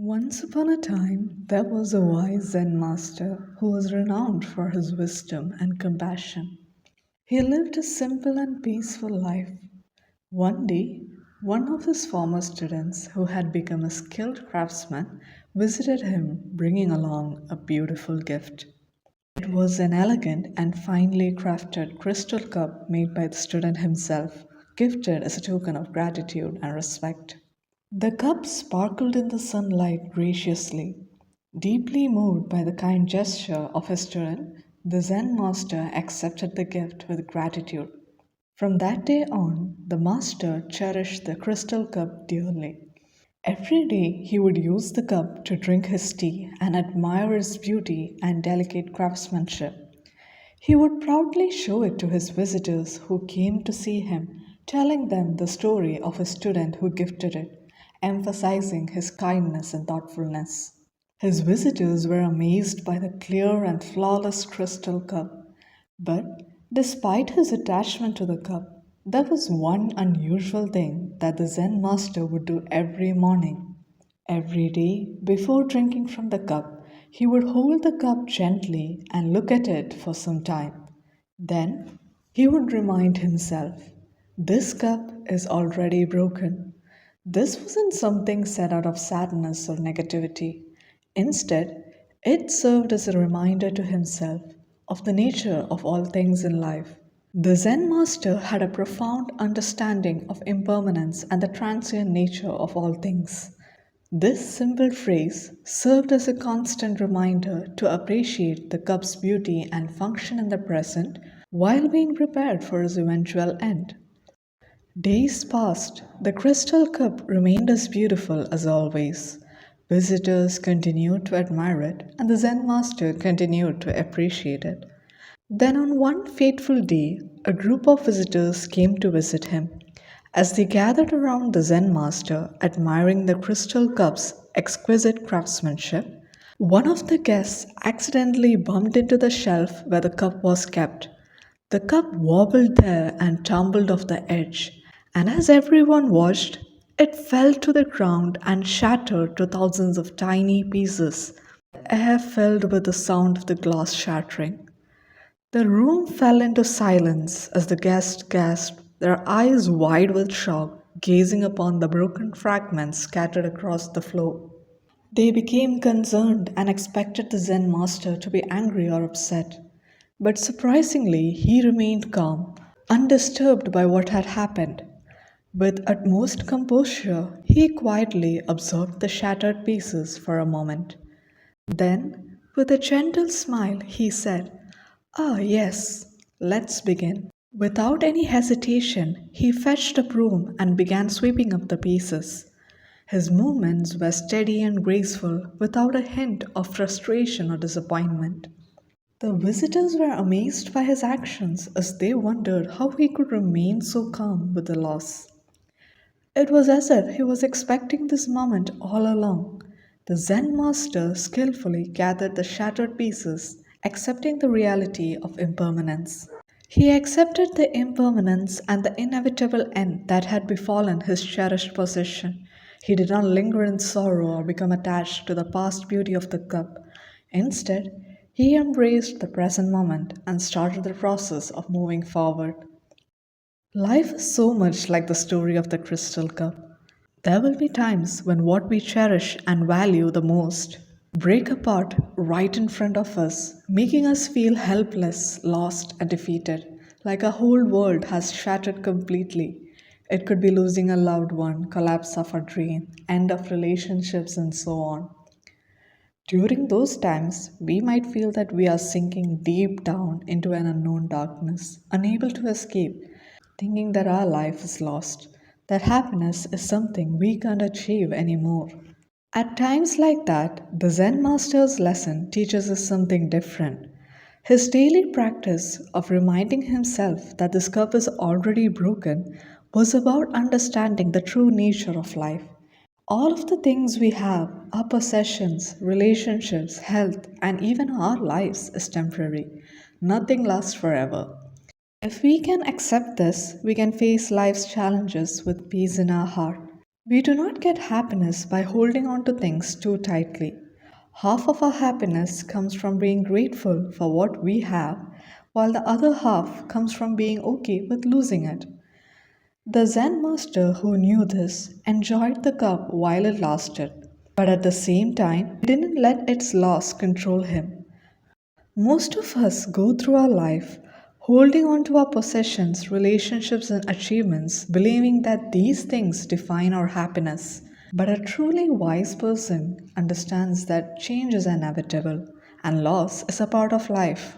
Once upon a time, there was a wise Zen master who was renowned for his wisdom and compassion. He lived a simple and peaceful life. One day, one of his former students, who had become a skilled craftsman, visited him bringing along a beautiful gift. It was an elegant and finely crafted crystal cup made by the student himself, gifted as a token of gratitude and respect. The cup sparkled in the sunlight graciously. Deeply moved by the kind gesture of his student, the Zen master accepted the gift with gratitude. From that day on, the master cherished the crystal cup dearly. Every day he would use the cup to drink his tea and admire its beauty and delicate craftsmanship. He would proudly show it to his visitors who came to see him, telling them the story of his student who gifted it, emphasizing his kindness and thoughtfulness. His visitors were amazed by the clear and flawless crystal cup. But despite his attachment to the cup, there was one unusual thing that the Zen master would do every morning. Every day, before drinking from the cup, he would hold the cup gently and look at it for some time. Then he would remind himself, this cup is already broken. This wasn't something said out of sadness or negativity. Instead, it served as a reminder to himself of the nature of all things in life. The Zen master had a profound understanding of impermanence and the transient nature of all things. This simple phrase served as a constant reminder to appreciate the cup's beauty and function in the present while being prepared for its eventual end. Days passed. The crystal cup remained as beautiful as always. Visitors continued to admire it, and the Zen master continued to appreciate it. Then, on one fateful day, a group of visitors came to visit him. As they gathered around the Zen master, admiring the crystal cup's exquisite craftsmanship, one of the guests accidentally bumped into the shelf where the cup was kept. The cup wobbled there and tumbled off the edge, and as everyone watched, it fell to the ground and shattered to thousands of tiny pieces. The air filled with the sound of the glass shattering. The room fell into silence as the guests gasped, their eyes wide with shock, gazing upon the broken fragments scattered across the floor. They became concerned and expected the Zen master to be angry or upset. But surprisingly, he remained calm, undisturbed by what had happened. With utmost composure, he quietly observed the shattered pieces for a moment. Then, with a gentle smile, he said, "Ah, yes, let's begin." Without any hesitation, he fetched a broom and began sweeping up the pieces. His movements were steady and graceful, without a hint of frustration or disappointment. The visitors were amazed by his actions as they wondered how he could remain so calm with the loss. It was as if he was expecting this moment all along. The Zen master skillfully gathered the shattered pieces, accepting the reality of impermanence. He accepted the impermanence and the inevitable end that had befallen his cherished possession. He did not linger in sorrow or become attached to the past beauty of the cup. Instead, he embraced the present moment and started the process of moving forward. Life is so much like the story of the crystal cup. There will be times when what we cherish and value the most break apart right in front of us, making us feel helpless, lost, and defeated, like our whole world has shattered completely. It could be losing a loved one, collapse of a dream, end of relationships, and so on. During those times, we might feel that we are sinking deep down into an unknown darkness, unable to escape, thinking that our life is lost, that happiness is something we can't achieve anymore. At times like that, the Zen master's lesson teaches us something different. His daily practice of reminding himself that this cup is already broken was about understanding the true nature of life. All of the things we have, our possessions, relationships, health, and even our lives, is temporary. Nothing lasts forever. If we can accept this, we can face life's challenges with peace in our heart. We do not get happiness by holding on to things too tightly. Half of our happiness comes from being grateful for what we have, while the other half comes from being okay with losing it. The Zen master who knew this enjoyed the cup while it lasted, but at the same time, he didn't let its loss control him. Most of us go through our life holding on to our possessions, relationships, and achievements, believing that these things define our happiness. But a truly wise person understands that change is inevitable and loss is a part of life.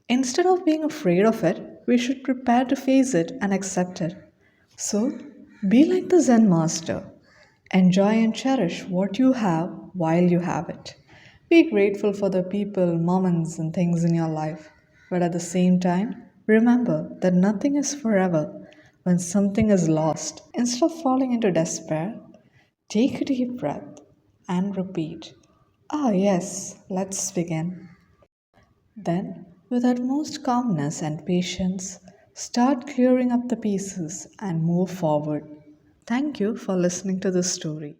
Instead of being afraid of it, we should prepare to face it and accept it. So, be like the Zen master. Enjoy and cherish what you have while you have it. Be grateful for the people, moments, and things in your life. But at the same time, remember that nothing is forever. When something is lost, instead of falling into despair, take a deep breath and repeat, "Ah, yes, let's begin." Then, with utmost calmness and patience, start clearing up the pieces and move forward. Thank you for listening to this story.